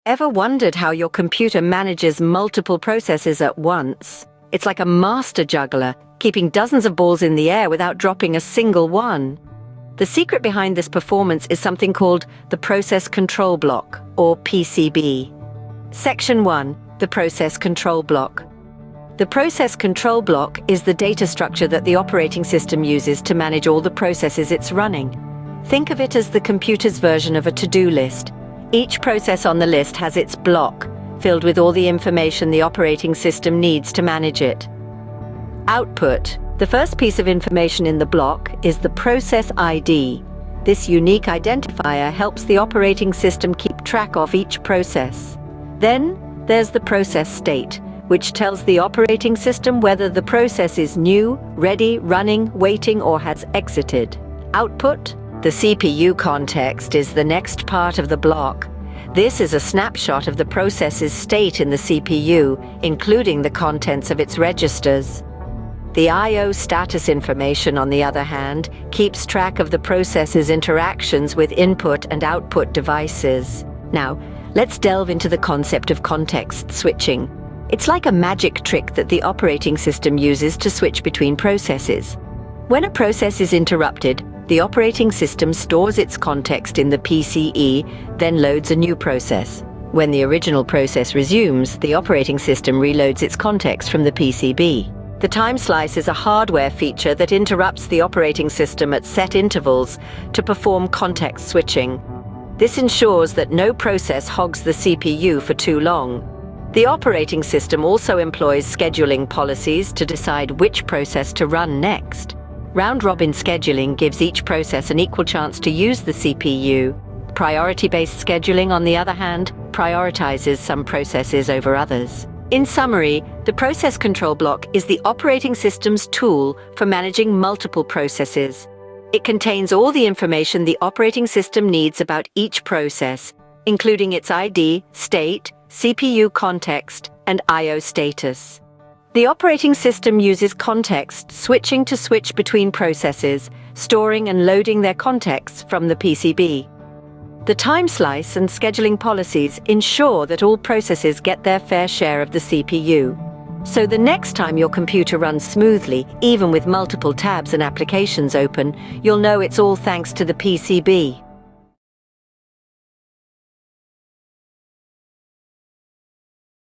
Ever wondered how your computer manages multiple processes at once? It's like a master juggler, keeping dozens of balls in the air without dropping a single one. The secret behind this performance is something called the Process Control Block, or PCB. Section 1. The Process Control Block. The Process Control Block is the data structure that the operating system uses to manage all the processes it's running. Think of it as the computer's version of a to-do list. Each process on the list has its block, filled with all the information the operating system needs to manage it. Output. The first piece of information in the block is the process ID. This unique identifier helps the operating system keep track of each process. Then there's the process state, which tells the operating system whether the process is new, ready, running, waiting, or has exited. Output. The CPU context is the next part of the block. This is a snapshot of the process's state in the CPU, including the contents of its registers. The I/O status information, on the other hand, keeps track of the process's interactions with input and output devices. Now, let's delve into the concept of context switching. It's like a magic trick that the operating system uses to switch between processes. When a process is interrupted, the operating system stores its context in the PCE, then loads a new process. When the original process resumes, the operating system reloads its context from the PCB. The time slice is a hardware feature that interrupts the operating system at set intervals to perform context switching. This ensures that no process hogs the CPU for too long. The operating system also employs scheduling policies to decide which process to run next. Round-robin scheduling gives each process an equal chance to use the CPU. Priority-based scheduling, on the other hand, prioritizes some processes over others. In summary, the process control block is the operating system's tool for managing multiple processes. It contains all the information the operating system needs about each process, including its ID, state, CPU context, and I/O status. The operating system uses context switching to switch between processes, storing and loading their contexts from the PCB. The time slice and scheduling policies ensure that all processes get their fair share of the CPU. So the next time your computer runs smoothly, even with multiple tabs and applications open, you'll know it's all thanks to the PCB.